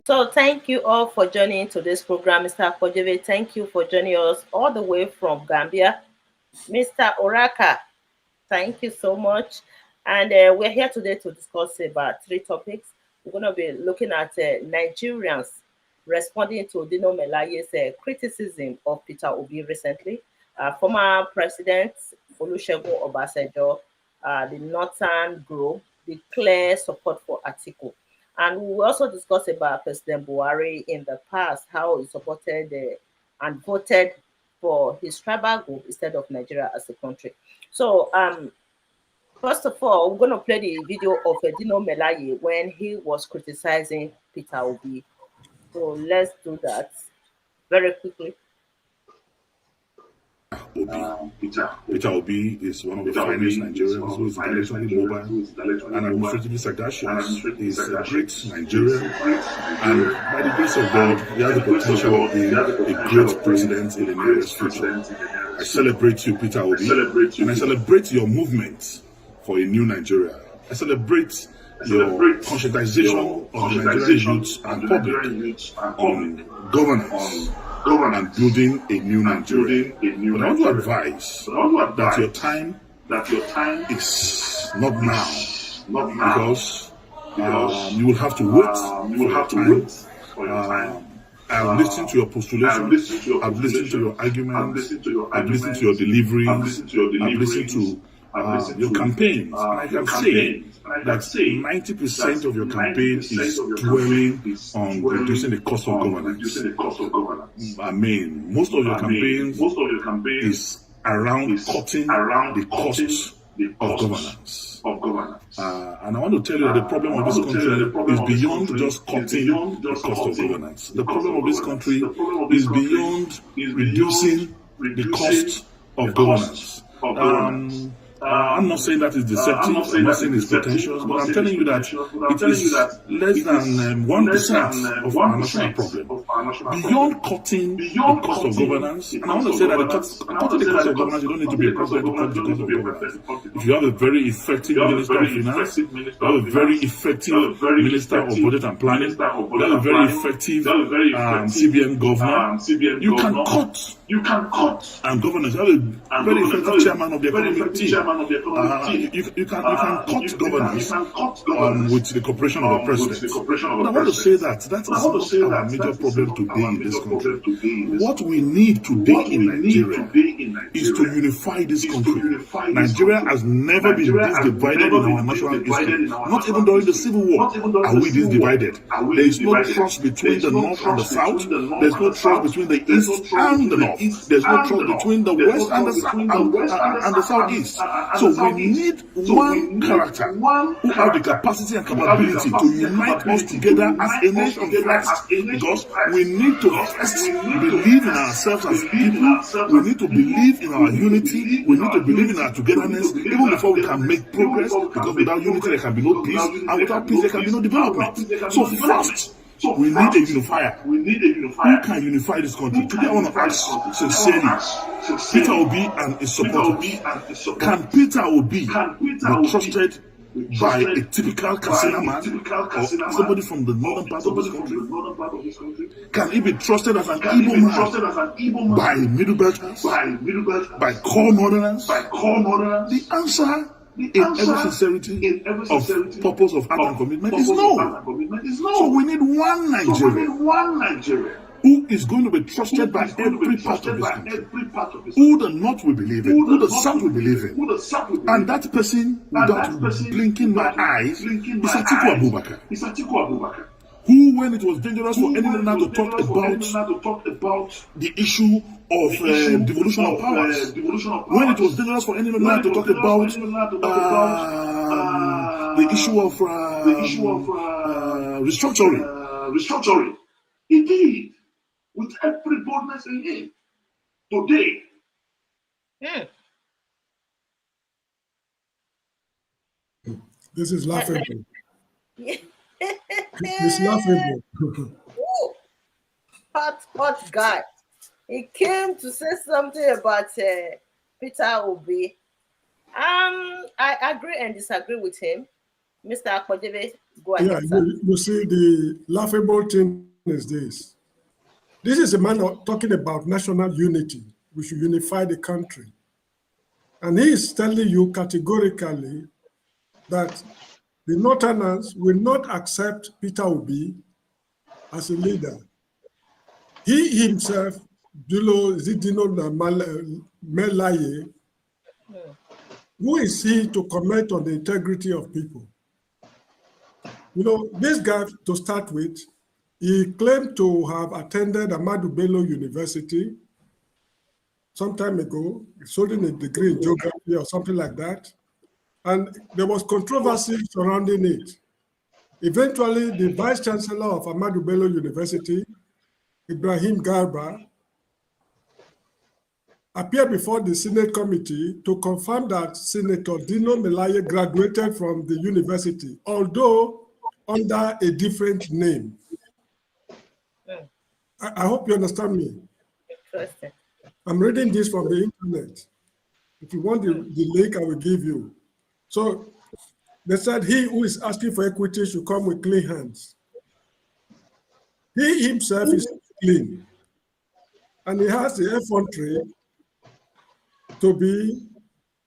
So thank you all for joining today's program, Mr. Kojeve. Thank you for joining us all the way from Gambia. Mr. Oraka, thank you so much. And we're here today to discuss about three topics. We're going to be looking at Nigerians responding to Dino Melaye's criticism of Peter Obi recently. Former President Olusegun Obasanjo, the Northern Group, declared support for Atiku. And we will also discuss about President Buhari in the past, how he supported and voted for his tribal group instead of Nigeria as a country. So, first of all, we're going to play the video of Dino Melaye when he was criticizing Peter Obi. So let's do that very quickly. Peter Obi is one of the finest Nigerians who is intellectually mobile and administratively sagacious. He's a great Nigerian, and by the grace of God, he has the potential of being a great president in the nearest future. I celebrate you, Peter Obi, and I celebrate your movement for a new Nigeria. I celebrate your conscientization of the Nigerian youth and public on governance and building a new Nigeria. But I want to advise that your time is not now, because you will have to wait for your time. I've listened to your postulations, I've listened to your arguments, I've listened to your deliveries, I've listened to your campaigns, and I can say that 90% of your campaign is dwelling on reducing the cost of governance. I mean, most of your campaigns is around cutting the costs of governance. And I want to tell you that the problem of this country is beyond just cutting the cost of governance. The problem of this country is beyond reducing the cost of governance. I'm not saying that is deceptive, I'm not saying it's pretentious, but I'm telling you that it is less than 1% of our national problem. Beyond cutting the cost of governance, and I want to say that cutting the cost of governance, you don't need to be a president to cut the cost of governance. If you have a very effective Minister of Finance, you have a very effective Minister of Budget and Planning, you have a very effective CBN governor, you can cut and governance. You have a very effective chairman of the economic team. You can cut governance with the cooperation of the president. But I want to say that is not our major problem today in this country. What we need today in Nigeria is to unify this country. Nigeria has never been this divided in our national history. Not even during the Civil War are we this divided. There is no trust between the North and the South. There is no trust between the East and the North. There is no trust between the West and the Southeast. So we need one character who have the capacity and capability to unite us together as a nation first, because we need to first believe in ourselves as people. We need to believe in our unity. We need to believe in our togetherness even before we can make progress, because without unity there can be no peace, and without peace there can be no development. So first, we need a unifier. Who can unify this country? Today I want to ask sincerely, Peter Obi and his supporters, can Peter Obi be trusted by a typical Katsina man or somebody from the northern part of this country? Can he be trusted as an Igbo man by Middle Belters, by core Northerners? The answer in every sincerity of purpose of heart and commitment is no. So we need one Nigeria who is going to be trusted by every part of this country, who the North will believe in, who the South will believe in. And that person, without blinking my eyes, is Atiku Abubakar. Who, when it was dangerous for anyone now to talk about the issue of devolution of powers, when it was dangerous for anyone now to talk about the issue of restructuring, he did with every boldness in him. Today, this is laughable. It's laughable. Hot guy. He came to say something about Peter Obi. I agree and disagree with him. Mr. Akpojebe, go Yeah, ahead, sir. you see, the laughable thing is this. This is a man talking about national unity. We should unify the country. And he is telling you categorically that the Northerners will not accept Peter Obi as a leader. He himself, Dino Melaye, who is he to comment on the integrity of people? You know, this guy, to start with, he claimed to have attended Ahmadu Bello University some time ago, holding a degree in geography or something like that. And there was controversy surrounding it. Eventually, the vice chancellor of Ahmadu Bello University, Ibrahim Garba, appeared before the Senate committee to confirm that Senator Dino Melaye graduated from the university, although under a different name. I hope you understand me. Interesting. I'm reading this from the internet. If you want the link, I will give you. So they said he who is asking for equity should come with clean hands. He himself is clean. And he has the effrontery to be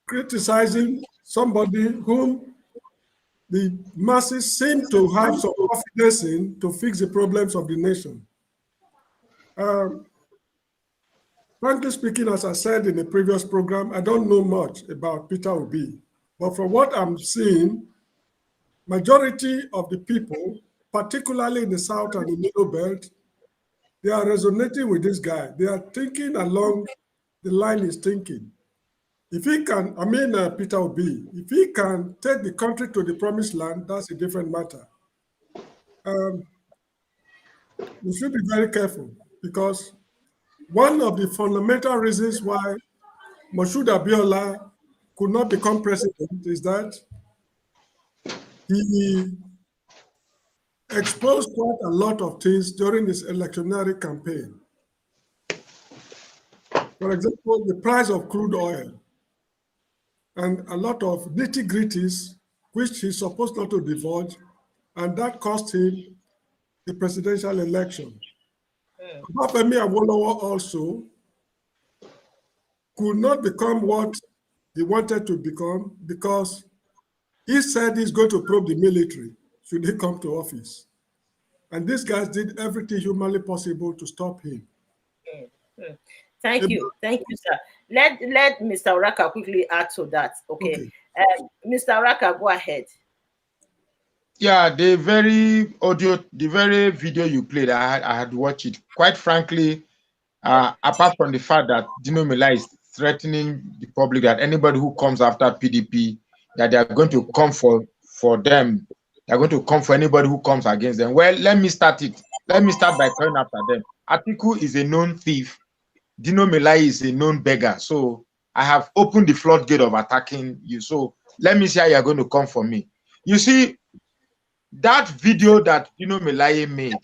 criticizing somebody whom the masses seem to have some confidence in to fix the problems of the nation. Frankly speaking, as I said in the previous program, I don't know much about Peter Obi. But from what I'm seeing, majority of the people, particularly in the South and the Middle Belt, they are resonating with this guy. They are thinking along the line he's thinking. If he can, Peter Obi, if he can take the country to the promised land, that's a different matter. We should be very careful because one of the fundamental reasons why Moshood Abiola could not become president is that he exposed quite a lot of things during his electionary campaign. For example, the price of crude oil and a lot of nitty-gritties which he's supposed not to divulge, and that cost him the presidential election. Obafemi Awolowo also could not become what he wanted to become because he said he's going to probe the military should he come to office. And these guys did everything humanly possible to stop him. Thank you, sir. Let Mr. Oraka quickly add to that. Okay. Mr. Oraka, go ahead. Yeah, the very video you played, I had watched it. Quite frankly, apart from the fact that Dino Melaye is threatening the public that anybody who comes after PDP, that they are going to come for them. They're going to come for anybody who comes against them. Well, let me start it. Let me start by going after them. Atiku is a known thief. Dino Melaye is a known beggar. So I have opened the floodgate of attacking you. So let me see how you're going to come for me. You see, that video that Dino Melaye made.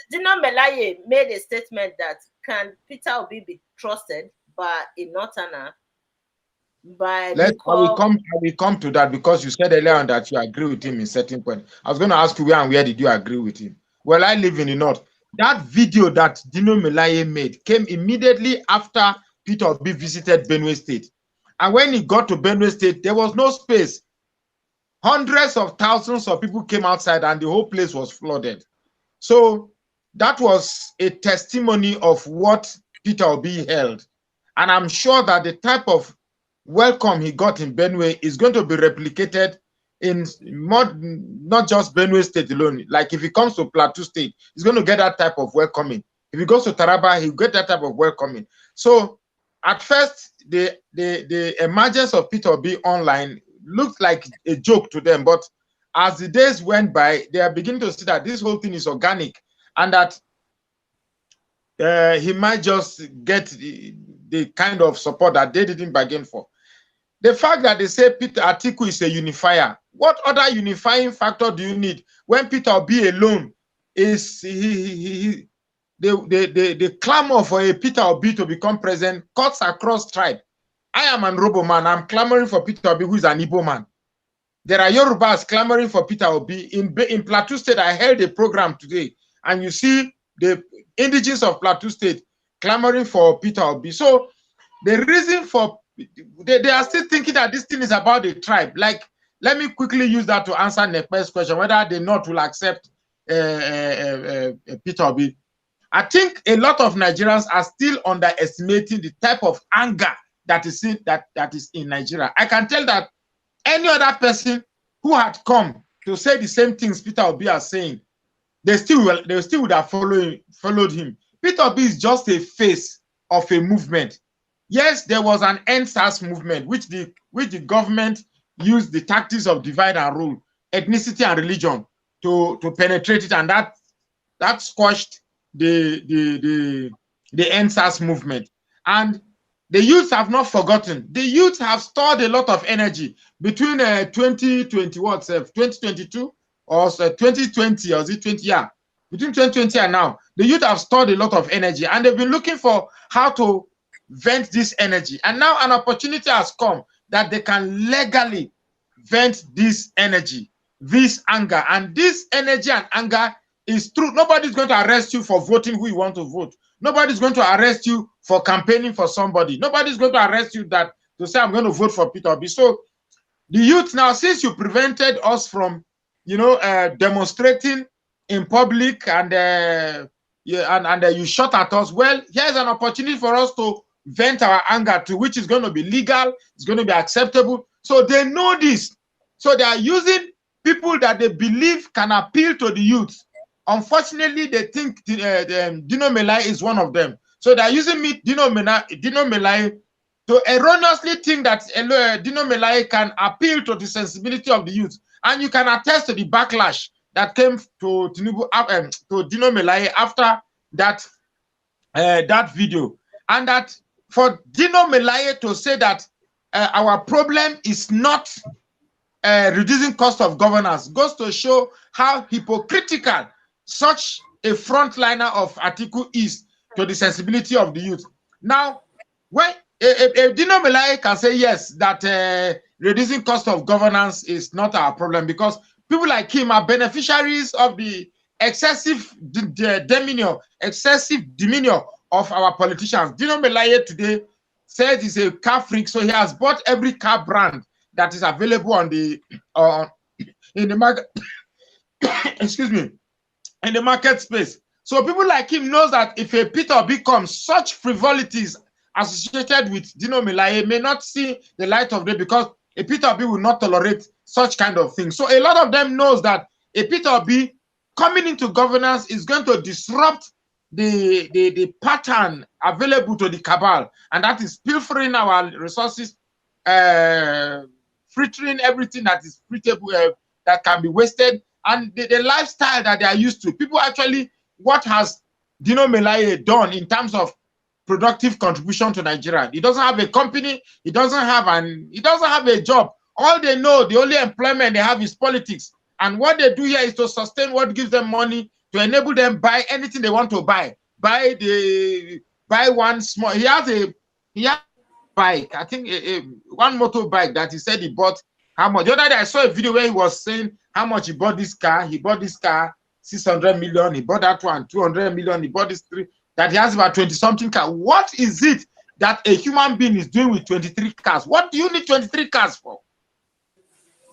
Dino Melaye made a statement that can Peter Obi be trusted by a Northerner? I will come to that because you said earlier on that you agree with him in certain point. I was going to ask you where did you agree with him? Well, I live in the North. That video that Dino Melaye made came immediately after Peter Obi visited Benue State. And when he got to Benue State, there was no space. Hundreds of thousands of people came outside and the whole place was flooded. So that was a testimony of what Peter Obi held. And I'm sure that the type of welcome he got in Benue is going to be replicated in not just Benue State alone. Like if he comes to Plateau State, he's going to get that type of welcoming. If he goes to Taraba, he'll get that type of welcoming. So at first, the emergence of Peter Obi online looked like a joke to them, but as the days went by, they are beginning to see that this whole thing is organic and that he might just get the kind of support that they didn't bargain for. The fact that they say Peter Atiku is a unifier, what other unifying factor do you need when Peter Obi alone is the clamor for a Peter Obi to become president cuts across tribe. I am an Robo man. I'm clamoring for Peter Obi, who is an Igbo man. there are Yorubas clamoring for Peter Obi. In Plateau State, I held a program today, and you see the indigenes of Plateau State clamoring for Peter Obi. So the reason for they are still thinking that this thing is about the tribe. Like, let me quickly use that to answer Nekpe's question, whether they not will accept Peter Obi. I think a lot of Nigerians are still underestimating the type of anger that is in Nigeria. I can tell that any other person who had come to say the same things Peter Obi are saying, they still would have followed him. Peter Obi is just a face of a movement. Yes, there was an NSAS movement, which the government used the tactics of divide and rule, ethnicity and religion to penetrate it, and that squashed the NSAS movement. And the youths have not forgotten. The youths have stored a lot of energy between 2022 or 2020, or is it 20? Yeah, between 2020 and now, the youth have stored a lot of energy, and they've been looking for how to vent this energy. And now an opportunity has come that they can legally vent this energy, this anger. And this energy and anger is true. Nobody's going to arrest you for voting who you want to vote. Nobody's going to arrest you for campaigning for somebody. Nobody's going to arrest you to say, I'm going to vote for Peter Obi. So the youth now, since you prevented us from, demonstrating in public, and you shot at us, well, here's an opportunity for us to vent our anger to, which is going to be legal, it's going to be acceptable. So they know this. So they are using people that they believe can appeal to the youth. Unfortunately, they think Dino Melaye is one of them. So they're using Dino Melaye to erroneously think that Dino Melaye can appeal to the sensibility of the youth. And you can attest to the backlash that came to Dino Melaye after that video. And that for Dino Melaye to say that our problem is not reducing cost of governance goes to show how hypocritical such a frontliner of Atiku is to the sensibility of the youth. Now, when Dino Melaye can say yes, that reducing cost of governance is not our problem, because people like him are beneficiaries of the excessive demeanor of our politicians. Dino Melaye today says he's a car freak, so he has bought every car brand that is available on the in the market. Excuse me. In the market space. So people like him knows that if a Peter becomes such frivolities associated with Dino Melaye may not see the light of day, because a Peter will not tolerate such kind of things. So a lot of them knows that a Peter coming into governance is going to disrupt the pattern available to the cabal, and that is pilfering our resources, frittering everything that is frittable, that can be wasted, and the lifestyle that they are used to. People actually, what has Dino Melaye done in terms of productive contribution to Nigeria? He doesn't have a company, he doesn't have a job. All they know, the only employment they have is politics. And what they do here is to sustain what gives them money, to enable them buy anything they want to buy. Buy one small, he has a bike, I think one motorbike that he said he bought. How much? The other day I saw a video where he was saying how much he bought this car. He bought this car 600 million. He bought that one 200 million. He bought this three. That he has about 20-something cars. What is it that a human being is doing with 23 cars? What do you need 23 cars for?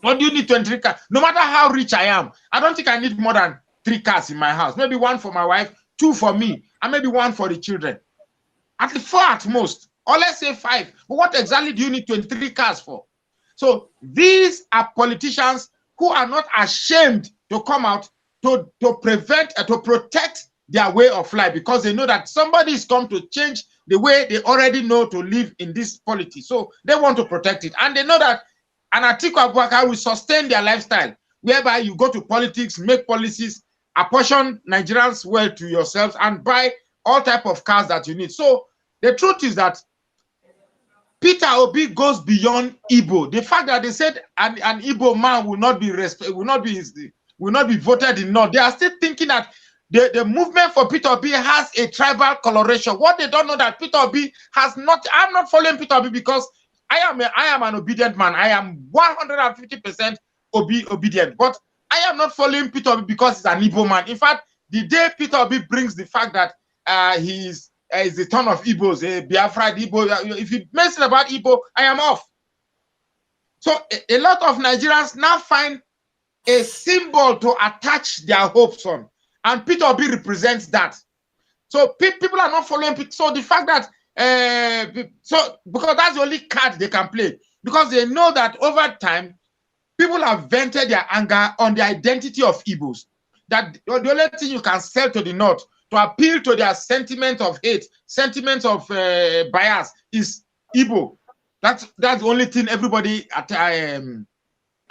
What do you need 23 cars? No matter how rich I am, I don't think I need more than 3 cars in my house. Maybe 1 for my wife, 2 for me, and maybe 1 for the children. At least 4 at most, or let's say 5. But what exactly do you need 23 cars for? So these are politicians who are not ashamed to come out to protect their way of life, because they know that somebody is come to change the way they already know to live in this polity. So they want to protect it. And they know that an Atiku Abubakar will sustain their lifestyle, whereby you go to politics, make policies, apportion Nigerians well to yourselves, and buy all type of cars that you need. So the truth is that Peter Obi goes beyond Igbo. The fact that they said an Igbo man will not be voted in North, they are still thinking that the movement for Peter Obi has a tribal coloration. What they don't know that Peter Obi has not. I'm not following Peter Obi because I am an obedient man. I am 150% obedient. But I am not following Peter Obi because he's an Igbo man. In fact, the day Peter Obi brings the fact that he is the ton of Igbos, Biafra, Igbo, if he mentions about Igbo, I am off. So a lot of Nigerians now find a symbol to attach their hopes on, and Peter Obi represents that. So people are not following. So the fact that because that's the only card they can play, because they know that over time people have vented their anger on the identity of Igbos. That the only thing you can sell to the North to appeal to their sentiment of hate, sentiment of bias is Igbo. That's the only thing everybody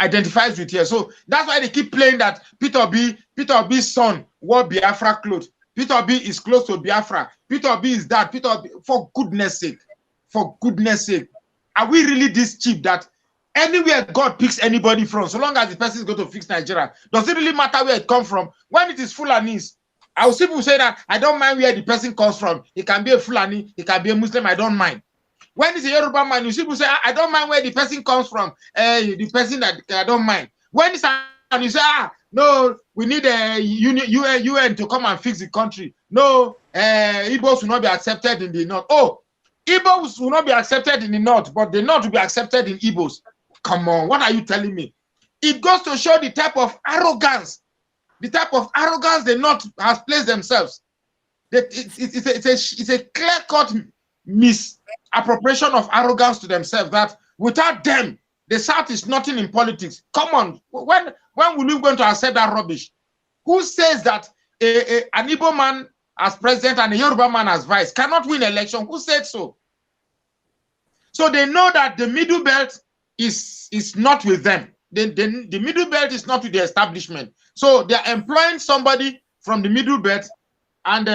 identifies with here. So that's why they keep playing that Peter Obi's son wore Biafra clothes. Peter Obi is close to Biafra. Peter Obi is that. Peter Obi, for goodness sake, are we really this cheap that anywhere God picks anybody from, so long as the person is going to fix Nigeria, does it really matter where it comes from? When it is Fulanis, I will see people say that I don't mind where the person comes from. It can be a Fulani, it can be a Muslim, I don't mind. When it's a Yoruba man, you see people say, I don't mind where the person comes from. The person that I don't mind. When it's and you say, no, we need a UN to come and fix the country. No, Igbos will not be accepted in the North. Oh, Igbos will not be accepted in the North, but the North will be accepted in Igbos. Come on, what are you telling me? It goes to show the type of arrogance the North has placed themselves. It's a clear-cut misappropriation of arrogance to themselves, that without them, the South is nothing in politics. Come on, when will we going to accept that rubbish? Who says that an Igbo man as president and a Yoruba man as vice cannot win election? Who said so? So they know that the middle belt is not with them. The middle belt is not with the establishment. So they are employing somebody from the middle belt, and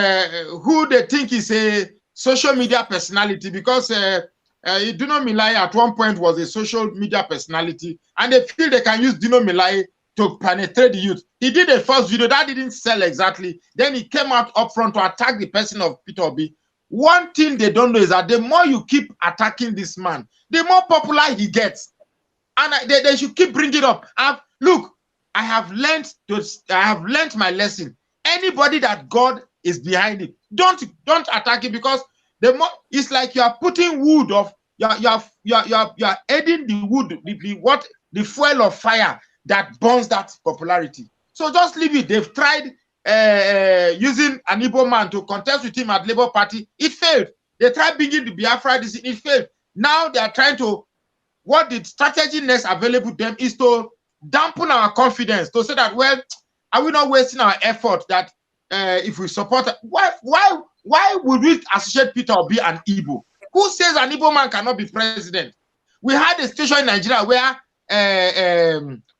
who they think is a social media personality, because Dino Melaye at one point was a social media personality, and they feel they can use Dino Melaye to penetrate the youth. He did a first video that didn't sell exactly. Then he came out up front to attack the person of Peter Obi. One thing they don't know is that the more you keep attacking this man, the more popular he gets. And they should keep bringing it up. Look, I have learned my lesson. Anybody that God is behind it, don't attack it, because the more it's like you are putting wood of you are adding the wood, the fuel of fire that burns that popularity. So just leave it. They've tried using an Igbo man to contest with him at Labour Party. It failed. They tried bringing the Biafra. It failed. Now they are trying to, what the strategy next available to them is to dampen our confidence, to say that, well, are we not wasting our effort that if we support, why would we associate Peter Obi and Igbo? Who says an Igbo man cannot be president? We had a situation in Nigeria where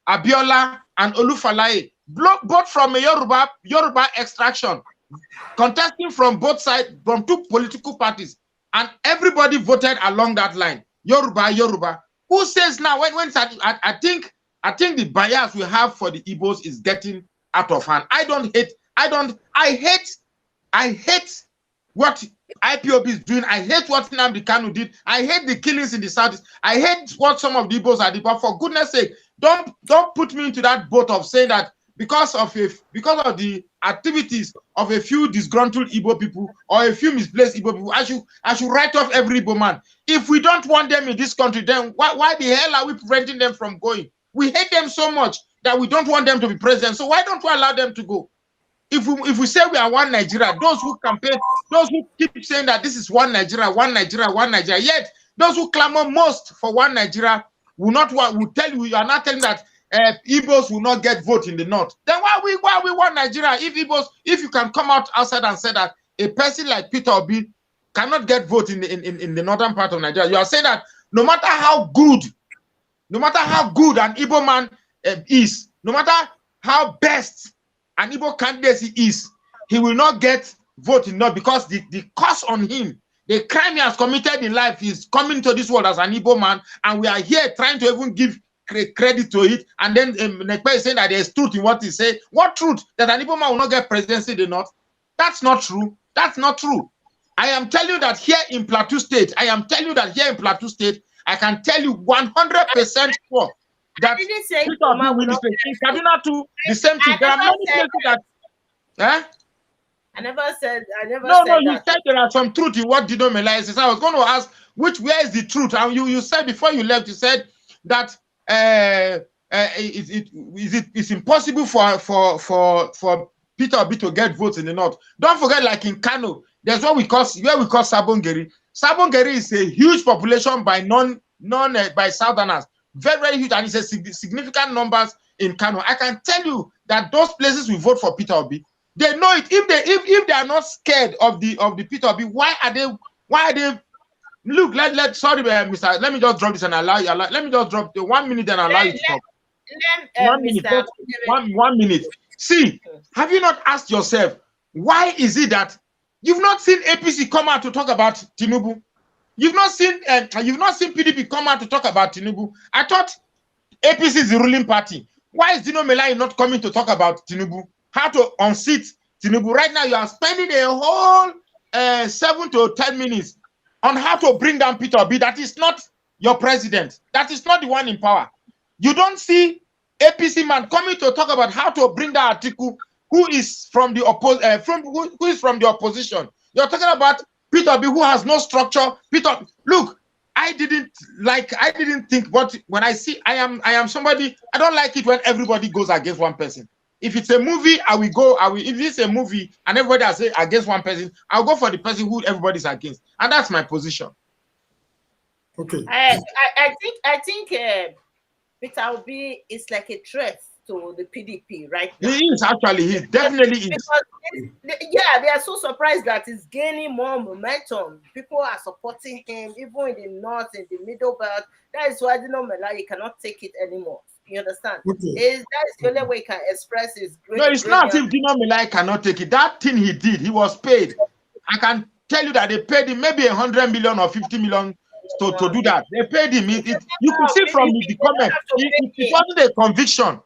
Abiola and Olufalaye, both from a Yoruba extraction, contesting from both sides, from two political parties, and everybody voted along that line. Yoruba. Who says now, when I think the bias we have for the Igbos is getting out of hand. I hate what IPOB is doing. I hate what Nnamdi Kanu did. I hate the killings in the South. I hate what some of the Igbos are doing. But for goodness sake, don't put me into that boat of saying that because of the activities of a few disgruntled Igbo people or a few misplaced Igbo people, I should write off every Igbo man. If we don't want them in this country, then why the hell are we preventing them from going? We hate them so much that we don't want them to be president. So why don't we allow them to go? If we say we are one Nigeria, those who campaign, those who keep saying that this is one Nigeria, yet those who clamor most for one Nigeria will tell you are not telling that Igbos will not get vote in the North. Then why we want Nigeria? If you can come out outside and say that a person like Peter Obi cannot get vote in the northern part of Nigeria, you are saying that no matter how good an Igbo man is, no matter how best an Igbo candidate is, he will not get vote in North, because the cost on him, the crime he has committed in life, is coming to this world as an Igbo man, and we are here trying to even give credit to it, and then Nekpe is saying that there is truth in what he said. What truth? That an Igbo man will not get presidency in the North? That's not true. That's not true. I am telling you that here in Plateau State, I can tell you 100% sure that didn't say Peter Nkrumah Obi will win not this. In Kaduna too, the same thing. There are many places that. Eh? I never said No, said you that. said there are some truth in what Dino Melaye says. I was going to ask where is the truth, and you said before you left, you said that it's impossible for Peter Obi to get votes in the north. Don't forget, like in Kano, there's what we call Sabongeri. Sabongeri is a huge population by by Southerners, very huge, and it's a significant numbers in Kano. I can tell you that those places will vote for Peter Obi. They know it. If they are not scared of the Peter Obi, why are they? Look, sorry, Mr. Let me just drop this and allow you. Let me just drop the 1 minute and allow you to talk. 1 minute, Mr. 1 minute. See, have you not asked yourself why is it that you've not seen APC come out to talk about Tinubu? You've not seen PDP come out to talk about Tinubu. I thought APC is the ruling party. Why is Dino Melaye not coming to talk about Tinubu? How to unseat Tinubu? Right now, you are spending a whole 7 to 10 minutes on how to bring down Peter Obi. That is not your president. That is not the one in power. You don't see APC man coming to talk about how to bring down Atiku, who is from the opposition. You're talking about Peter Obi, who has no structure. Peter, look, I didn't think, but when I am somebody, I don't like it when everybody goes against one person. If it's a movie, if it's a movie and everybody has said against one person, I'll go for the person who everybody's against. And that's my position. Okay. I think Peter Obi is like a threat to the PDP right now. He is actually, he definitely is. Because they are so surprised that he's gaining more momentum. People are supporting him, even in the north, in the middle belt. That is why Dino Melaye cannot take it anymore. You understand? Okay. That is the only way he can express his great. No, it's not if Dino Melaye cannot take it. That thing he did, he was paid. I can tell you that they paid him maybe 100 million or 50 million to do that. They paid him. You could see from the comment, it wasn't a conviction.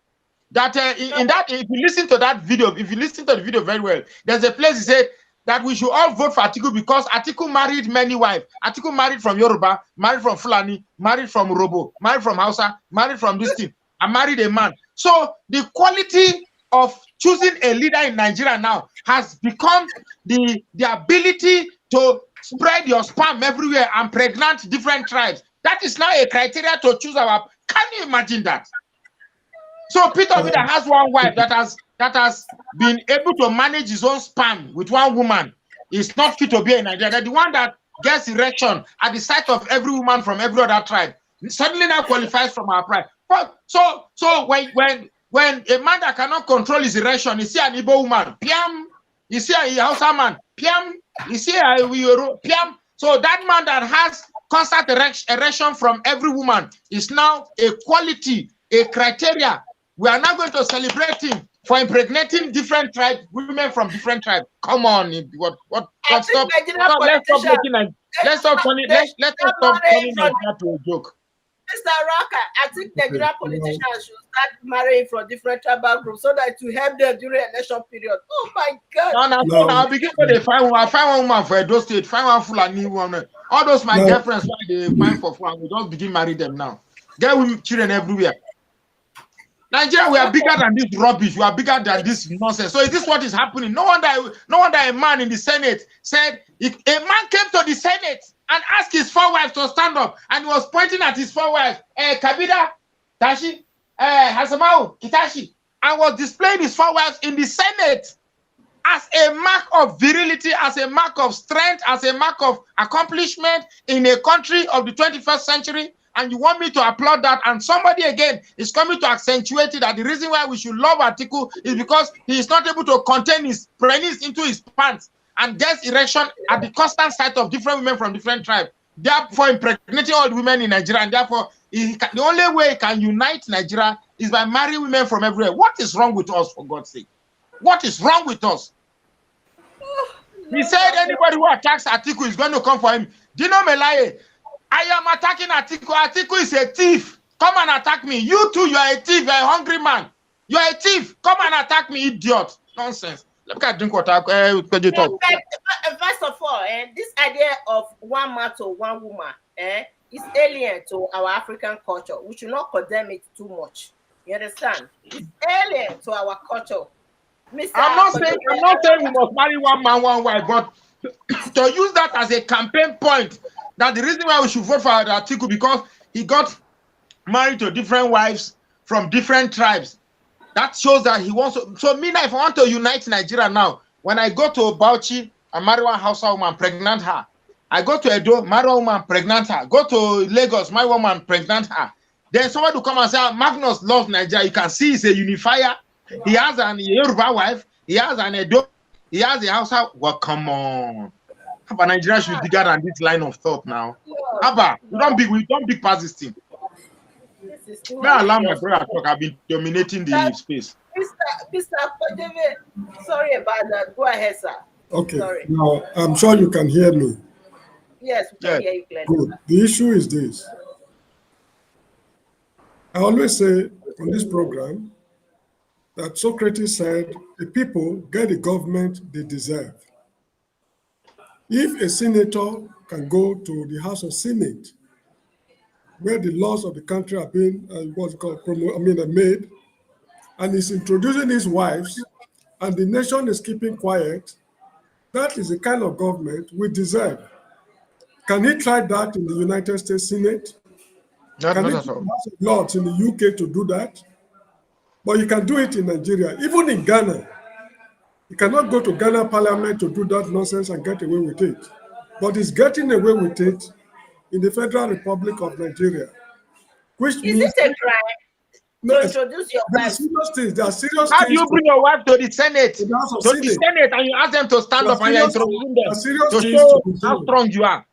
That if you listen to that video, if you listen to the video very well, there's a place he said that we should all vote for Atiku because Atiku married many wives. Atiku married from Yoruba, married from Fulani, married from Robo, married from Hausa, married from this thing, and married a man. So the quality of choosing a leader in Nigeria now has become the ability to spread your sperm everywhere and pregnant different tribes. That is now a criteria to choose our. Can you imagine that? So Peter Obi that has one wife that has been able to manage his own sperm with one woman is not fit to be in Nigeria. The one that gets erection at the sight of every woman from every other tribe suddenly now qualifies from our tribe. So when a man that cannot control his erection, you see an Igbo woman, piam, you see a Hausa man, piam, you see a piam. So that man that has constant erection from every woman is now a quality, a criteria. We are now going to celebrate him for impregnating different tribes, women from different tribes. Come on, what? Let's stop turning that to a joke. Mr. Raka, I think Nigerian politicians should start marrying from different tribal groups so that to help them during election period. Oh my God! No. I'll begin with the find one woman for Edo State, find one Fulani woman. All those my girlfriends, why they find for fun, we just begin marry them now. Get women, children everywhere. Nigeria, we are bigger than this rubbish. We are bigger than this nonsense. So is this what is happening? No wonder a man in the Senate said, a man came to the Senate and asked his 4 wives to stand up, and he was pointing at his 4 wives, Kabida, Tashi, Hasamau, Kitashi, and was displaying his 4 wives in the Senate as a mark of virility, as a mark of strength, as a mark of accomplishment in a country of the 21st century. And you want me to applaud that? And somebody again is coming to accentuate it that the reason why we should love Atiku is because he is not able to contain his penis into his pants and gets erection at the constant sight of different women from different tribes. Therefore, impregnating all the women in Nigeria, and therefore, the only way he can unite Nigeria is by marrying women from everywhere. What is wrong with us, for God's sake? What is wrong with us? He said anybody who attacks Atiku is going to come for him. Dino Melaye, I am attacking Atiku. Atiku is a thief. Come and attack me. You too, you are a thief. You are a hungry man. You are a thief. Come and attack me, idiot. Nonsense. Let me drink water. First of all, this idea of one man to one woman, is alien to our African culture. We should not condemn it too much. You understand? It's alien to our culture. Mr. I'm not saying we must marry one man, one wife, but to use that as a campaign point, that the reason why we should vote for Atiku because he got married to different wives from different tribes. That shows that he wants to. So me now, if I want to unite Nigeria now, when I go to Bauchi, I marry one Hausa woman, pregnant her. I go to Edo, marry one woman, pregnant her. Go to Lagos, my woman, pregnant her. Then somebody will come and say, Magnus loves Nigeria. You can see he's a unifier. He has an Yoruba wife. He has an Edo. He has a Hausa. Well, come on. But Nigeria should be bigger than this line of thought now. Abba, we don't big past this thing. May I allow my brother talk? I've been dominating the space. Mr. Kodeve, sorry about that. Go ahead, sir. Okay. Sorry. Now, I'm sure you can hear me. Yes, we can hear you clearly. Good. The issue is this. I always say on this program that Socrates said, the people get the government they deserve. If a senator can go to the House of Senate, where the laws of the country are being made, and is introducing his wives, and the nation is keeping quiet, that is the kind of government we deserve. Can he try that in the United States Senate? Can he do the House of Lords in the UK to do that? But you can do it in Nigeria, even in Ghana. You cannot go to Ghana Parliament to do that nonsense and get away with it. But it's getting away with it in the Federal Republic of Nigeria, which means... Is it a crime to introduce your wife? There are serious How do you bring your wife to the Senate? To the House of To the Senate. Senate, and you ask them to stand up and you're introducing them to things show to be how done. strong you are.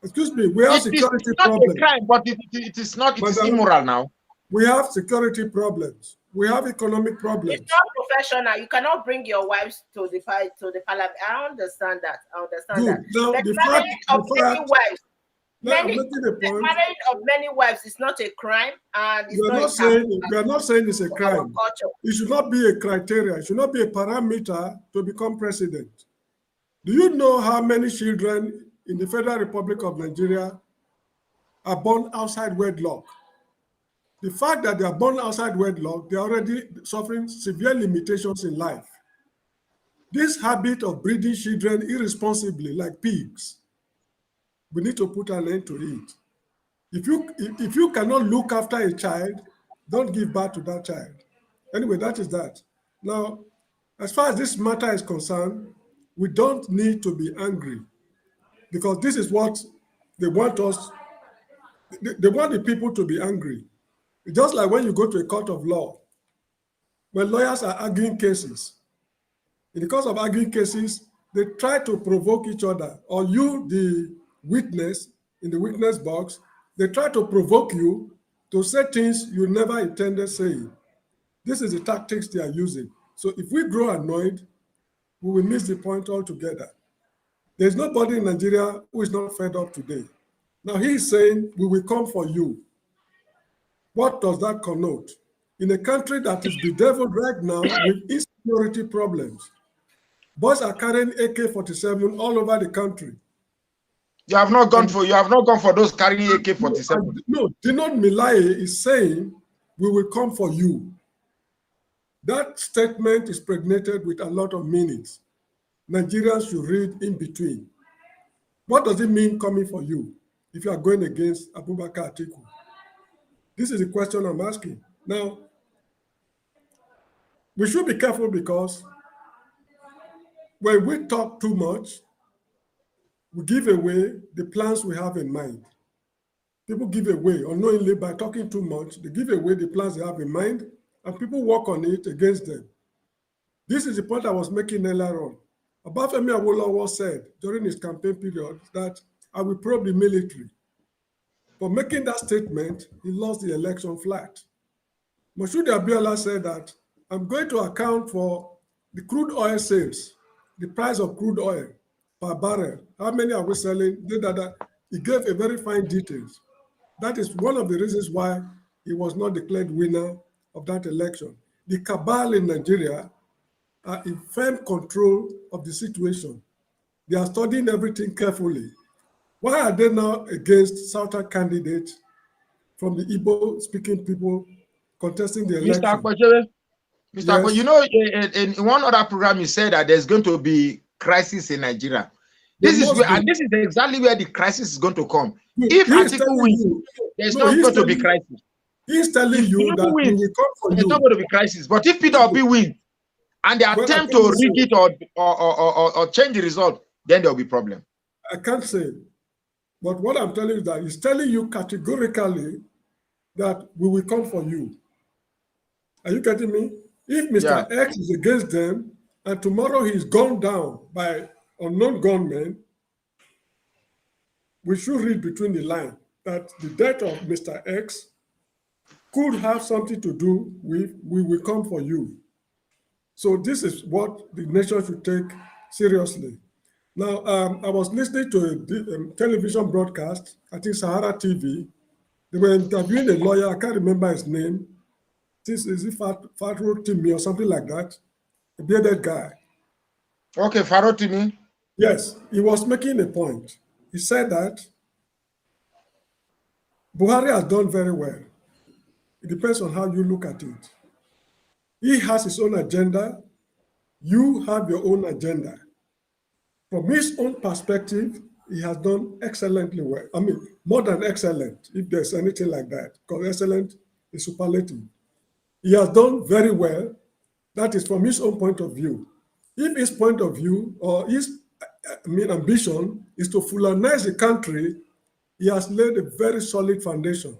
Excuse me, we have security It's not problems. a crime, but it is not. It is immoral now. We have security problems. We have economic problems. It's not professional. You cannot bring your wives to the parliament. I understand that. Good. Now, But the marrying of many wives, I'm making a point. marrying of many wives is not a crime, and it's We are not saying it's a crime. It should not be a criteria. It should not be a parameter to become president. Do you know how many children in the Federal Republic of Nigeria are born outside wedlock? The fact that they are born outside wedlock, they are already suffering severe limitations in life. This habit of breeding children irresponsibly, like pigs, we need to put an end to it. If you cannot look after a child, don't give birth to that child. Anyway, that is that. Now, as far as this matter is concerned, we don't need to be angry, because this is what they want us. They want the people to be angry. Just like when you go to a court of law, when lawyers are arguing cases, in the course of arguing cases, they try to provoke each other, or you, the witness, in the witness box, they try to provoke you to say things you never intended saying. This is the tactics they are using. So if we grow annoyed, we will miss the point altogether. There's nobody in Nigeria who is not fed up today. Now he is saying, we will come for you. What does that connote? In a country that is bedeviled right now with insecurity problems, boys are carrying AK-47 all over the country. You have not gone for those carrying AK-47. No, Dino Melaye is saying, we will come for you. That statement is pregnated with a lot of meanings. Nigerians should read in between. What does it mean coming for you if you are going against Abubakar Atiku? This is the question I'm asking. Now, we should be careful, because when we talk too much, we give away the plans we have in mind. People give away unknowingly by talking too much. They give away the plans they have in mind, and people work on it against them. This is the point I was making earlier on. Obafemi Awolowo said during his campaign period that I will probe the military. For making that statement, he lost the election flat. Moshood Abiola said that I'm going to account for the crude oil sales, the price of crude oil per barrel. How many are we selling? He gave a very fine details. That is one of the reasons why he was not declared winner of that election. The cabal in Nigeria are in firm control of the situation. They are studying everything carefully. Why are they now against Southern candidates from the Igbo-speaking people contesting the Mr. election? Akpojere, Mr. Akpojere, Yes. you know, in one other program, you said that there's going to be crisis in Nigeria. There This is must where, be. and this is exactly where the crisis is going to come. He If is Atiku telling wins, you, there's no, not going to be crisis. he's telling If you Tinubu that we wins, will come for there's not you. going to be crisis. But if Peter Obi wins and they Well, I attempt to can't rig say. it or change the result, then there'll be problem. I can't say. But what I'm telling you is that he's telling you categorically that we will come for you. Are you getting me? If Yeah. Mr. X is against them and tomorrow he's gunned down by unknown gunmen, we should read between the lines that the death of Mr. X could have something to do with we will come for you. So this is what the nation should take seriously. Now, I was listening to a television broadcast, I think Sahara TV. They were interviewing a lawyer, I can't remember his name. Is it Fatro Timmy or something like that? A bearded guy. Okay, Farotimi. Yes, he was making a point. He said that Buhari has done very well. It depends on how you look at it. He has his own agenda. You have your own agenda. From his own perspective, he has done excellently well. I mean, more than excellent, if there's anything like that, because excellent is superlative. He has done very well. That is from his own point of view. If his point of view or his ambition is to Fulanize the country, he has laid a very solid foundation.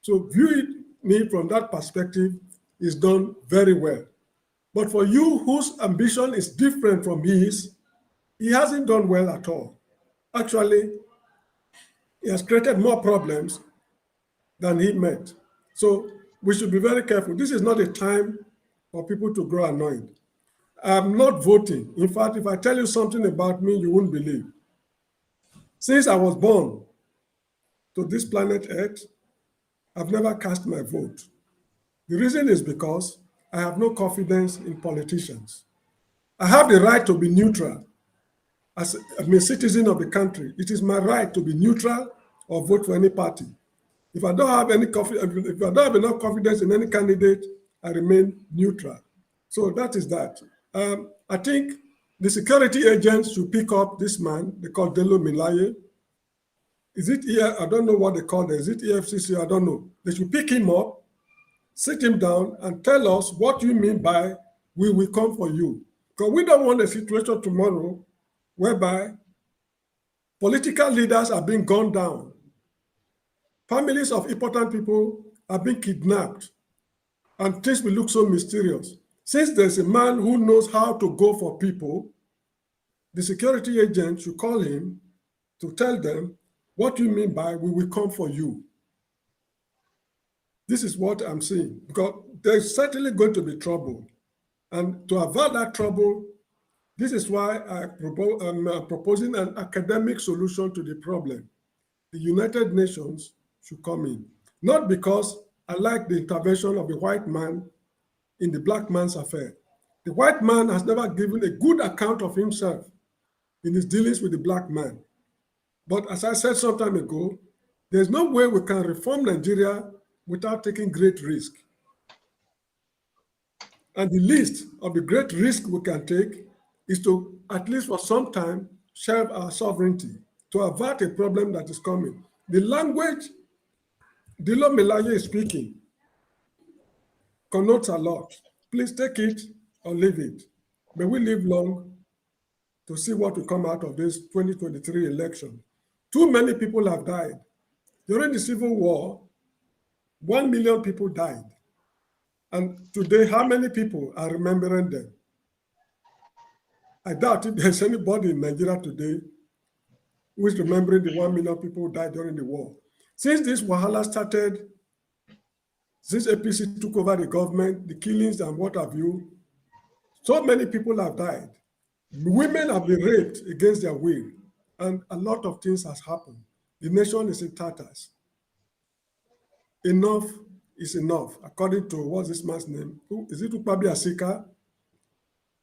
So viewing me from that perspective is done very well. But for you whose ambition is different from his, he hasn't done well at all. Actually, he has created more problems than he met. So we should be very careful. This is not a time for people to grow annoyed. I'm not voting. In fact, if I tell you something about me, you won't believe. Since I was born to this planet Earth, I've never cast my vote. The reason is because I have no confidence in politicians. I have the right to be neutral. As I'm a citizen of the country, it is my right to be neutral or vote for any party. If I don't have if I don't have enough confidence in any candidate, I remain neutral. So that is that. I think the security agents should pick up this man. They call Dino Melaye. Is it here? I don't know what they call it. Is it EFCC? I don't know. They should pick him up, sit him down, and tell us what you mean by we will come for you. Because we don't want a situation tomorrow whereby political leaders are being gunned down. Families of important people are being kidnapped, and things will look so mysterious. Since there's a man who knows how to go for people, the security agent should call him to tell them what you mean by we will come for you. This is what I'm saying, because there's certainly going to be trouble. And to avoid that trouble, this is why I'm proposing an academic solution to the problem. The United Nations should come in. Not because I like the intervention of the white man in the black man's affair. The white man has never given a good account of himself in his dealings with the black man. But as I said some time ago, there's no way we can reform Nigeria without taking great risk. And the least of the great risk we can take is to, at least for some time, share our sovereignty to avert a problem that is coming. The language Dino Melaye is speaking connotes a lot. Please take it or leave it. May we live long to see what will come out of this 2023 election. Too many people have died. During the Civil War, 1 million people died. And today, how many people are remembering them? I doubt if there's anybody in Nigeria today who is remembering the 1 million people who died during the war. Since this Wahala started, since APC took over the government, the killings and what have you, so many people have died. Women have been raped against their will, and a lot of things has happened. The nation is in tatters. Enough is enough, according to what's this man's name? Is it Ukpabi Asika?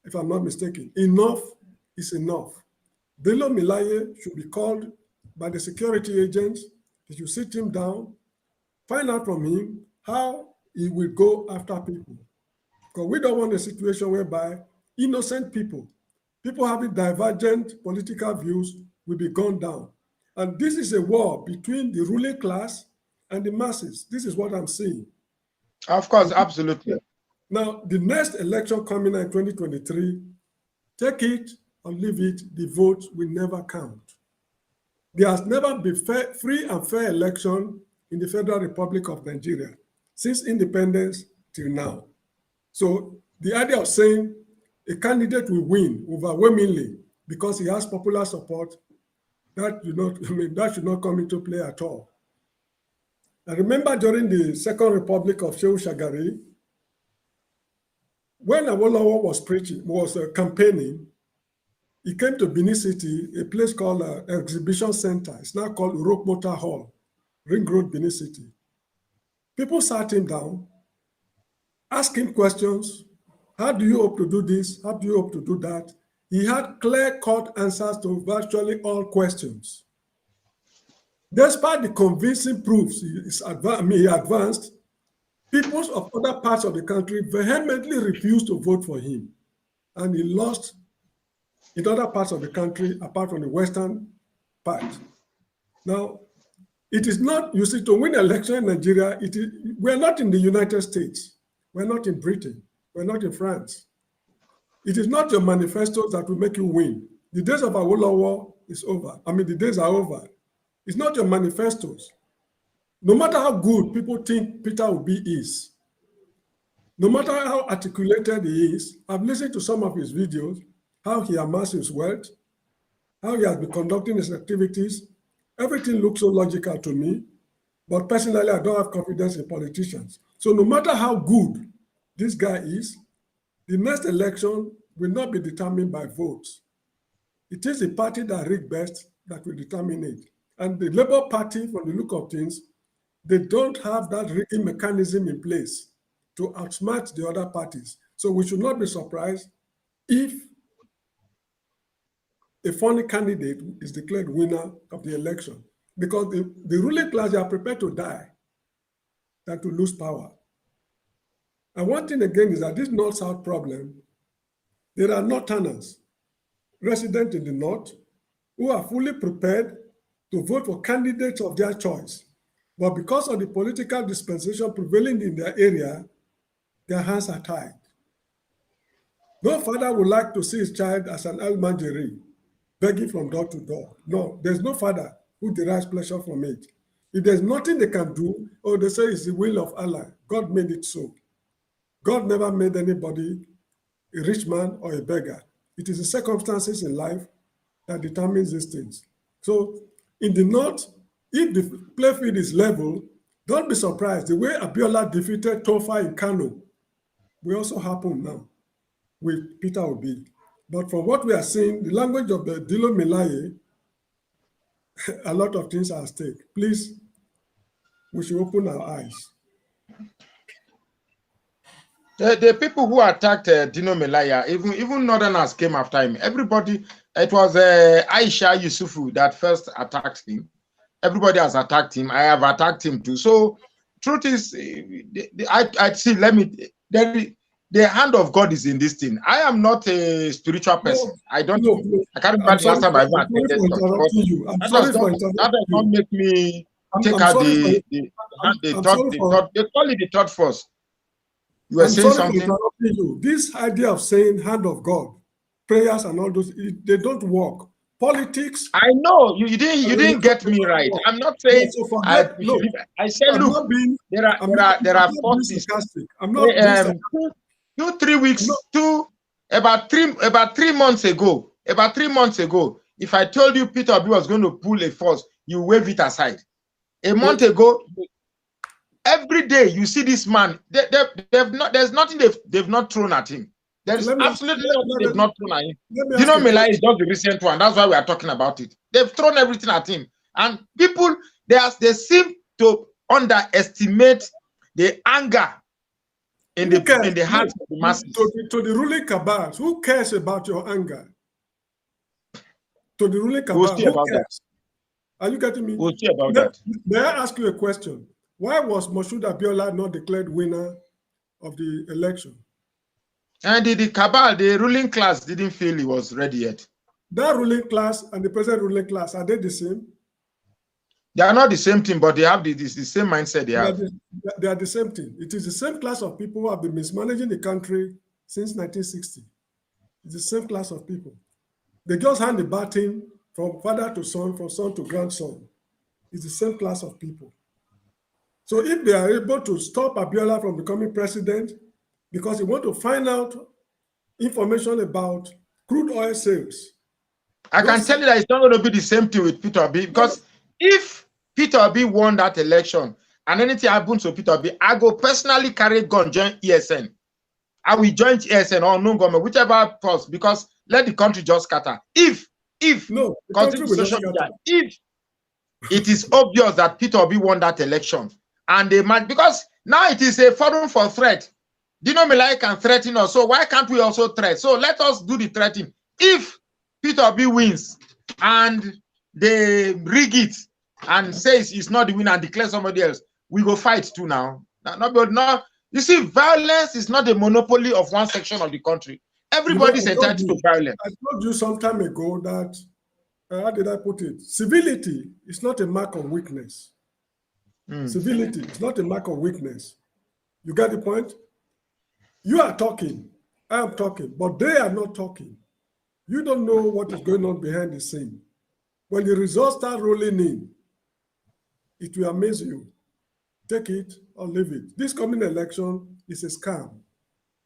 If I'm not mistaken. Enough is enough. Dino Melaye should be called by the security agents. They should sit him down, find out from him how he will go after people. Because we don't want a situation whereby innocent people having divergent political views will be gunned down. And this is a war between the ruling class and the masses. This is what I'm seeing. Of course, absolutely. Now, the next election coming in 2023, take it or leave it, the vote will never count. There has never been free and fair election in the Federal Republic of Nigeria since independence till now. So the idea of saying a candidate will win overwhelmingly because he has popular support, that should not come into play at all. I remember during the Second Republic of Shehu Shagari, when Awolowo was campaigning, he came to Benin City, a place called Exhibition Center. It's now called Urok Motor Hall, Ring Road, Benin City. People sat him down, asked him questions. How do you hope to do this? How do you hope to do that? He had clear-cut answers to virtually all questions. Despite the convincing proofs he advanced, people of other parts of the country vehemently refused to vote for him. And he lost in other parts of the country, apart from the western part. Now, it is not, you see, to win an election in Nigeria, we're not in the United States. We're not in Britain. We're not in France. It is not your manifestos that will make you win. The days of Awolowo is over. The days are over. It's not your manifestos. No matter how good people think Peter Obi is, no matter how articulated he is, I've listened to some of his videos, how he amassed his wealth, how he has been conducting his activities. Everything looks so logical to me, but personally, I don't have confidence in politicians. So no matter how good this guy is, the next election will not be determined by votes. It is the party that rigged best that will determine it. And the Labour Party, from the look of things, they don't have that rigging mechanism in place to outsmart the other parties. So we should not be surprised if a funny candidate is declared winner of the election, because the ruling class are prepared to die than to lose power. And one thing again is that this North-South problem, there are Northerners resident in the North who are fully prepared to vote for candidates of their choice. But because of the political dispensation prevailing in their area, their hands are tied. No father would like to see his child as an almajiri, begging from door to door. No, there's no father who derives pleasure from it. If there's nothing they can do, or they say it's the will of Allah, God made it so. God never made anybody a rich man or a beggar. It is the circumstances in life that determines these things. So in the North, if the playfield is level, don't be surprised. The way Abiola defeated Tofa in Kano will also happen now with Peter Obi. But from what we are seeing, the language of the Dino Melaye, a lot of things are at stake. Please, we should open our eyes. The people who attacked Dino Melaye, even Northerners came after him. Everybody, it was Aisha Yusufu that first attacked him. Everybody has attacked him. I have attacked him too. So, truth is, I see. The hand of God is in this thing. I am not a spiritual person. I don't. I can't remember the last time I ever attended church. That does not make me take out the thought. They call it the thought force. You were saying something. This idea of saying hand of God, prayers and all those, they don't work. Politics. I know you didn't get me right. I'm not saying. I said, look, there are forces. I'm not. 2-3 weeks, about three months ago, if I told you Peter Obi was going to pull a force, you wave it aside. A month ago, every day you see this man. There's nothing they've not thrown at him. There's absolutely nothing they've not thrown at him. Dino Melaye is just the recent one. That's why we are talking about it. They've thrown everything at him, and people they seem to underestimate the anger in the hearts of the masses. To the ruling cabals, who cares about your anger? To the ruling cabals, who cares? Are you getting me? We'll see about that. May I ask you a question? Why was Moshood Abiola not declared winner of the election? And the cabal, the ruling class didn't feel he was ready yet. That ruling class and the present ruling class, are they the same? They are not the same thing, but they have the same mindset they have. They are the same thing. It is the same class of people who have been mismanaging the country since 1960. It's the same class of people. They just hand the baton from father to son, from son to grandson. It's the same class of people. So if they are able to stop Abiola from becoming president because he wants to find out information about crude oil sales. I can tell you that it's not going to be the same thing with Peter Obi, because if Peter Obi won that election and anything happens to Peter Obi, I go personally carry gun, join ESN. I will join ESN or no government, whichever post, because let the country just scatter. If no, the country will not scatter. If it is obvious that Peter Obi won that election, and they might, because now it is a forum for threat. Dino Melaye can threaten us, so why can't we also threat? So let us do the threatening. If Peter Obi wins and they rig it and says it's not the winner and declare somebody else, we go fight too now. No, you see, violence is not a monopoly of one section of the country. Everybody is entitled to violence. I told you some time ago that, how did I put it? Civility is not a mark of weakness. Civility is not a mark of weakness. You get the point? You are talking, I am talking, but they are not talking. You don't know what is going on behind the scene. When the results start rolling in, it will amaze you. Take it or leave it. This coming election is a scam.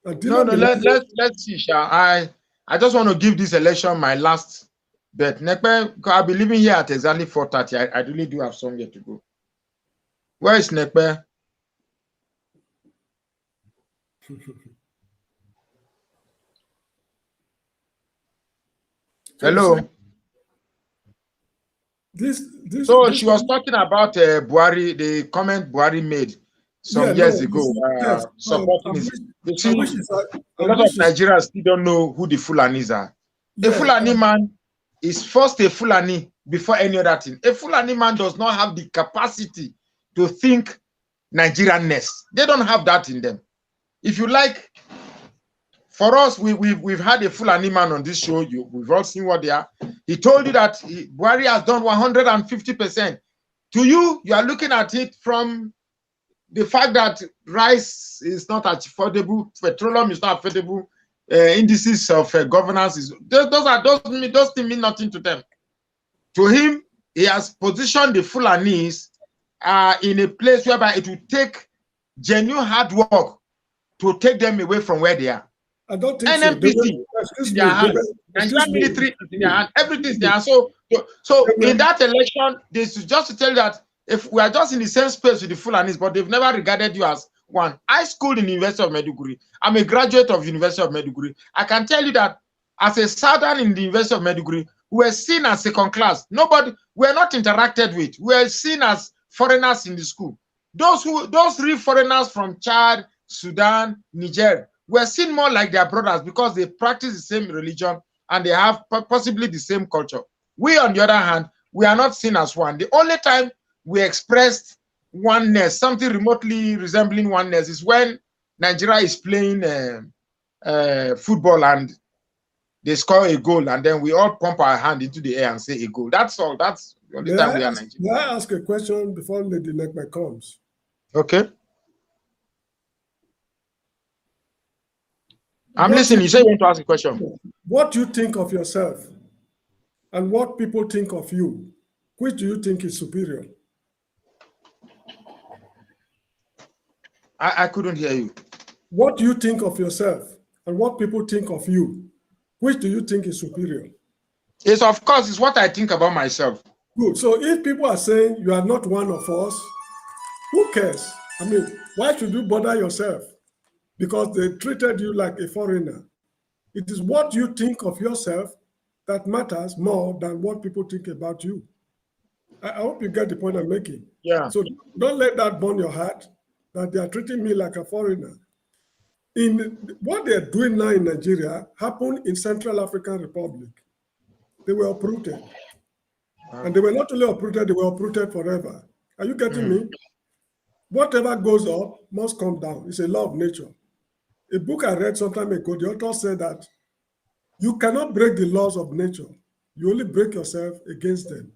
Let's see, Sha. I just want to give this election my last bet. Nekpe, I'll be leaving here at exactly 4:30. I really do have somewhere to go. Where is Nekpe? Hello. So she was talking about Buhari, the comment Buhari made some years ago, supporting his. You see, a lot of Nigerians still don't know who the Fulanis are. A Fulani man is first a Fulani before any other thing. A Fulani man does not have the capacity to think Nigerianness. They don't have that in them. If you like, for us, we've had a Fulani man on this show. We've all seen what they are. He told you that Buhari has done 150%. To you, you are looking at it from the fact that rice is not affordable, petroleum is not affordable, indices of governance those things mean nothing to them. To him, he has positioned the Fulanis in a place whereby it will take genuine hard work to take them away from where they are. I don't think NMPC is in their hand, Nigerian military is in their hand, everything is there. So in that election, this is just to tell you that if we are just in the same space with the Fulanis, but they've never regarded you as one. I schooled in the University of Maiduguri. I'm a graduate of University of Maiduguri. I can tell you that as a Southern in the University of Maiduguri, we were seen as second class. We are not interacted with. We are seen as foreigners in the school. Those three foreigners from Chad, Sudan, Niger, were seen more like their brothers because they practice the same religion and they have possibly the same culture. We, on the other hand, we are not seen as one. The only time we expressed oneness, something remotely resembling oneness, is when Nigeria is playing football and they score a goal, and then we all pump our hand into the air and say a goal. That's all. That's the only time we are Nigeria. May I ask a question before Lady Nekpe comes? Okay. I'm listening. You say you want to ask a question. What do you think of yourself and what people think of you? Which do you think is superior? I couldn't hear you. What do you think of yourself and what people think of you? Which do you think is superior? Yes, of course, it's what I think about myself. Good. So if people are saying you are not one of us, who cares? I mean, why should you bother yourself? Because they treated you like a foreigner. It is what you think of yourself that matters more than what people think about you. I hope you get the point I'm making. Yeah. So don't let that burn your heart that they are treating me like a foreigner. In what they're doing now in Nigeria happened in Central African Republic. They were uprooted. And they were not only uprooted, they were uprooted forever. Are you getting me? Whatever goes up must come down. It's a law of nature. A book I read some time ago, the author said that you cannot break the laws of nature. You only break yourself against them.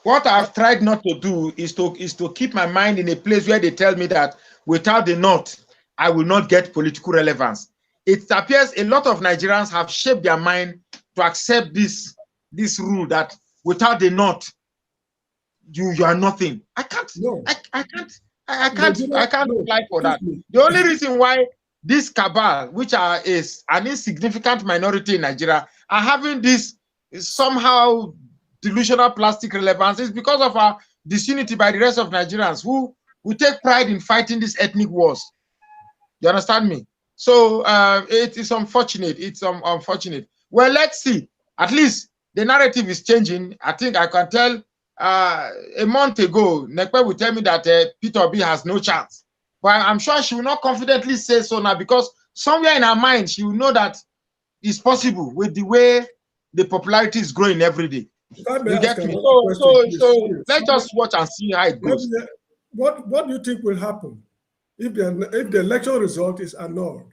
What I've tried not to do is to keep my mind in a place where they tell me that without the North, I will not get political relevance. It appears a lot of Nigerians have shaped their mind to accept this rule that without the North, you are nothing. I can't. No. I can't apply for that. The only reason why this cabal, which is an insignificant minority in Nigeria, are having this somehow delusional plastic relevance is because of our disunity by the rest of Nigerians who take pride in fighting these ethnic wars. You understand me? So it is unfortunate. It's unfortunate. Well, let's see. At least the narrative is changing. I think I can tell a month ago, Nekpe would tell me that Peter Obi has no chance. But I'm sure she will not confidently say so now because somewhere in her mind, she will know that it's possible with the way the popularity is growing every day. You get me? So let's just watch and see how it goes. What do you think will happen if the election result is annulled?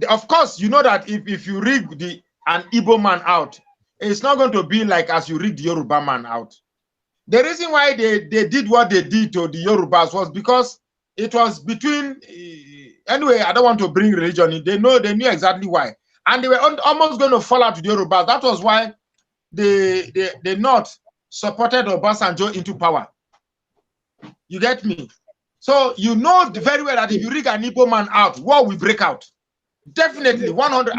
Of course, you know that if you rig an Igbo man out, it's not going to be like as you rig the Yoruba man out. The reason why they did what they did to the Yorubas was because it was between anyway. I don't want to bring religion in. They knew exactly why. And they were almost going to fall out to the Yorubas. That was why the North supported Obasanjo into power. You get me? So you know very well that if you rig an Igbo man out, war will break out. Definitely, 100.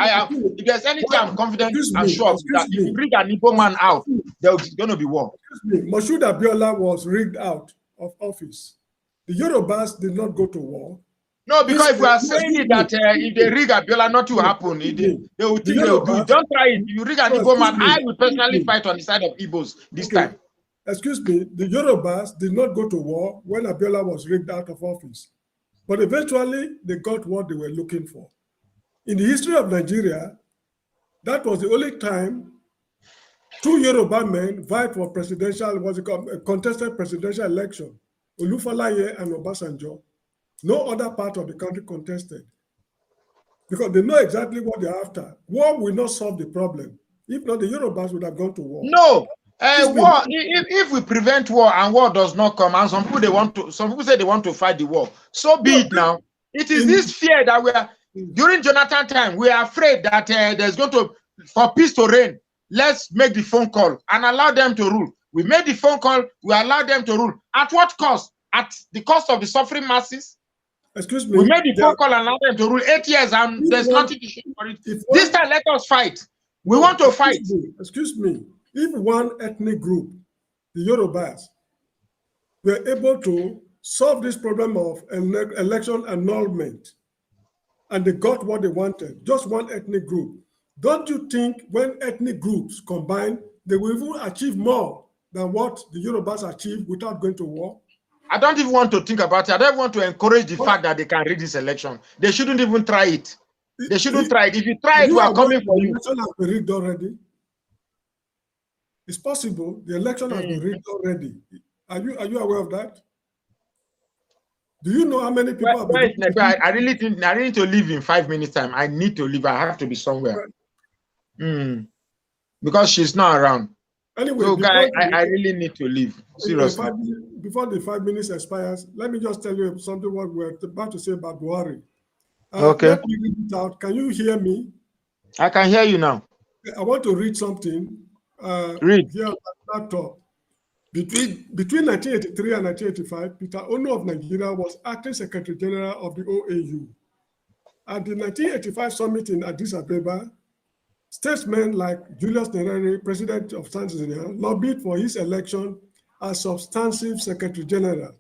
If there's anything I'm confident and sure that if you rig an Igbo man out, there's going to be war. Moshood Abiola was rigged out of office. The Yorubas did not go to war. No, because if we are saying it that if they rig Abiola, nothing will happen. They will think they will do it. Don't try it. If you rig an Igbo man, I will personally fight on the side of Igbos this time. Excuse me, the Yorubas did not go to war when Abiola was rigged out of office. But eventually, they got what they were looking for. In the history of Nigeria, that was the only time two Yoruba men vied for contested presidential election, Olufalaye and Obasanjo. No other part of the country contested because they know exactly what they're after. War will not solve the problem. If not, the Yorubas would have gone to war. No, war. If we prevent war and war does not come, and some people say they want to fight the war. So be it now. It is this fear that we are during Jonathan time. We are afraid that there's going to for peace to reign. Let's make the phone call and allow them to rule. We made the phone call. We allow them to rule. At what cost? At the cost of the suffering masses. Excuse me. We made the phone call and allowed them to rule 8 years, and there's nothing to show for it. This time, let us fight. We want to fight. Excuse me. If one ethnic group, the Yorubas, were able to solve this problem of election annulment, and they got what they wanted, just one ethnic group, don't you think when ethnic groups combine, they will even achieve more than what the Yorubas achieved without going to war? I don't even want to think about it. I don't want to encourage the fact that they can rig this election. They shouldn't even try it. They shouldn't try it. If you try it, we are coming for you. The election has been rigged already. It's possible. The election has been rigged already. Are you aware of that? Do you know how many people have been? I really need to leave in 5 minutes time. I need to leave. I have to be somewhere. Because she's not around. Anyway, so guy, I really need to leave. Seriously. Before the 5 minutes expires, let me just tell you something what we're about to say about Buhari. Okay. Let me read it out. Can you hear me? I can hear you now. I want to read something. Read. Here on my laptop. Between 1983 and 1985, Peter Ono of Nigeria was acting Secretary General of the OAU. At the 1985 summit in Addis Ababa, statesmen like Julius Nyerere, President of Tanzania, lobbied for his election as substantive Secretary General.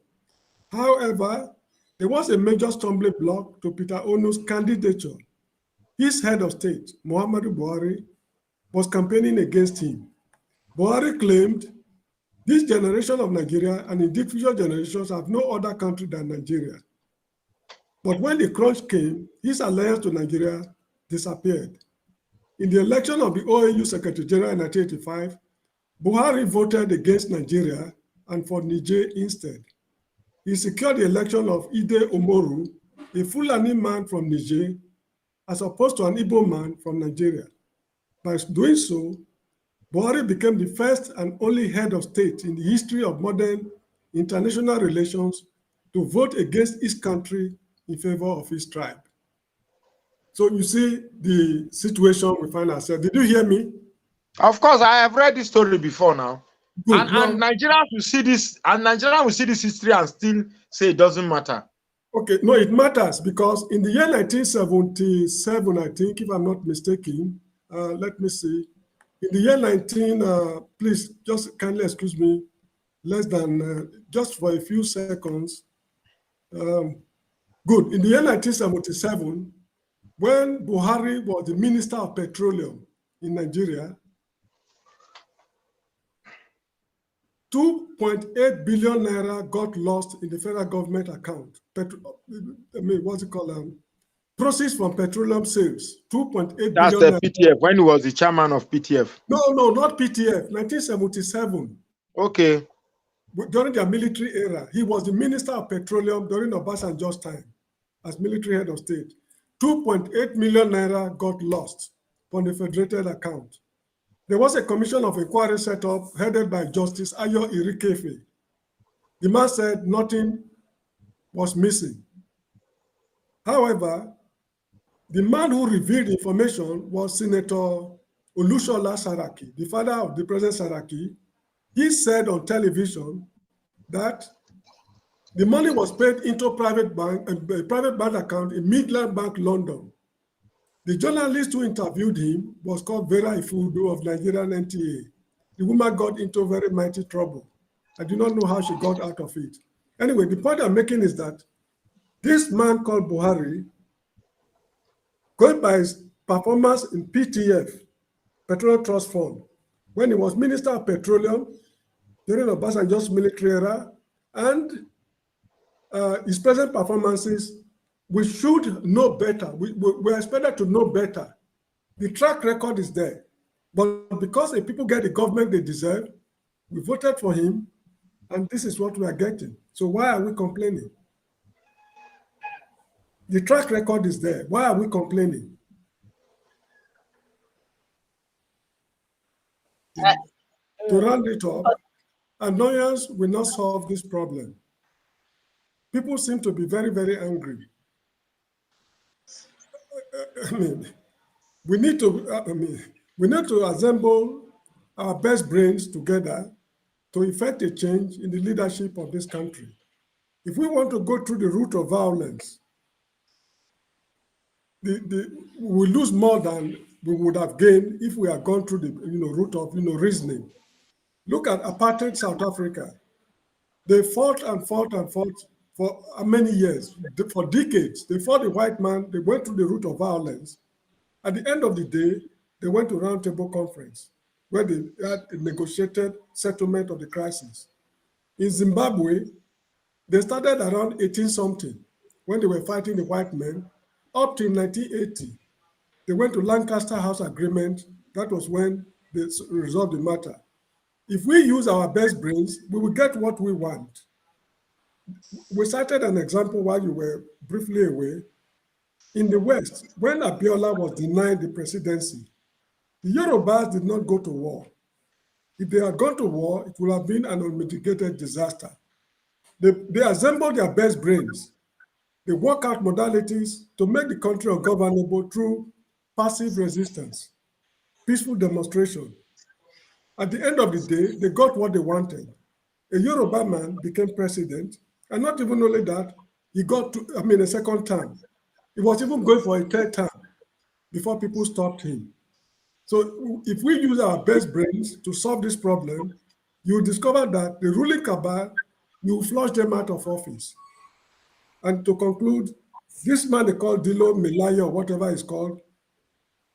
However, there was a major stumbling block to Peter Ono's candidature. His head of state, Muhammadu Buhari, was campaigning against him. Buhari claimed, this generation of Nigeria and indeed future generations have no other country than Nigeria. But when the crunch came, his alliance to Nigeria disappeared. In the election of the OAU Secretary General in 1985, Buhari voted against Nigeria and for Niger instead. He secured the election of Ide Omoru, a Fulani man from Niger, as opposed to an Igbo man from Nigeria. By doing so, Buhari became the first and only head of state in the history of modern international relations to vote against his country in favor of his tribe. So you see the situation we find ourselves. Did you hear me? Of course, I have read this story before now. Good. And Nigerians will see this, and Nigerians will see this history and still say it doesn't matter. Okay, no, it matters because in the year 1977, I think, if I'm not mistaken, let me see. In the year please just kindly excuse me, less than, just for a few seconds. Good. In the year 1977, when Buhari was the Minister of Petroleum in Nigeria, 2.8 billion naira got lost in the federal government account. What's it called? Proceeds from petroleum sales, 2.8 billion. That's the PTF, when he was the chairman of PTF. No, not PTF, 1977. Okay. During their military era, he was the Minister of Petroleum during Obasanjo's time as military head of state. 2.8 million naira got lost from the federated account. There was a commission of inquiry set up headed by Justice Ayo Irikefe. The man said nothing was missing. However, the man who revealed the information was Senator Olushola Saraki, the father of the President Saraki. He said on television that the money was paid into a private bank account in Midland Bank, London. The journalist who interviewed him was called Vera Ifudu of Nigerian NTA. The woman got into very mighty trouble. I do not know how she got out of it. Anyway, the point I'm making is that this man called Buhari, going by his performance in PTF, Petroleum Trust Fund, when he was Minister of Petroleum during Obasanjo's military era, and his present performances, we should know better. We're expected to know better. The track record is there. But because the people get the government they deserve, we voted for him, and this is what we are getting. So why are we complaining? The track record is there. Why are we complaining? To round it up, annoyance will not solve this problem. People seem to be very, very angry. We need to assemble our best brains together to effect a change in the leadership of this country. If we want to go through the route of violence, we lose more than we would have gained if we had gone through the route of reasoning. Look at apartheid South Africa. They fought and fought and fought for many years, for decades. They fought the white man. They went through the route of violence. At the end of the day, they went to roundtable conference where they had a negotiated settlement of the crisis. In Zimbabwe, they started around 18-something when they were fighting the white men. Up till 1980, they went to Lancaster House Agreement. That was when they resolved the matter. If we use our best brains, we will get what we want. We cited an example while you were briefly away. In the West, when Abiola was denied the presidency, the Yorubas did not go to war. If they had gone to war, it would have been an unmitigated disaster. They assembled their best brains. They work out modalities to make the country ungovernable through passive resistance, peaceful demonstration. At the end of the day, they got what they wanted. A Yoruba man became president, and not even only that, he got a second term. He was even going for a third term before people stopped him. So if we use our best brains to solve this problem, you will discover that the ruling cabal, you will flush them out of office. And to conclude, this man they call Dino Melaye or whatever he's called,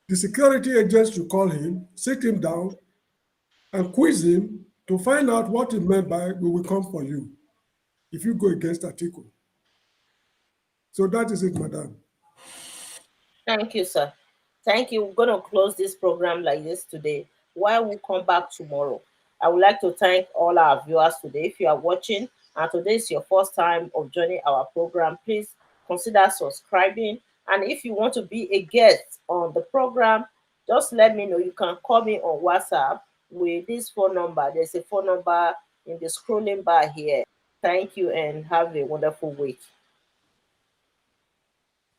the security agents should call him, sit him down, and quiz him to find out what he meant by "we will come for you" if you go against Atiku. So that is it, madam. Thank you, sir. Thank you. We're going to close this program like this today. While we come back tomorrow, I would like to thank all our viewers today. If you are watching and today is your first time of joining our program, please consider subscribing. And if you want to be a guest on the program, just let me know. You can call me on WhatsApp with this phone number. There's a phone number in the scrolling bar here. Thank you and have a wonderful week.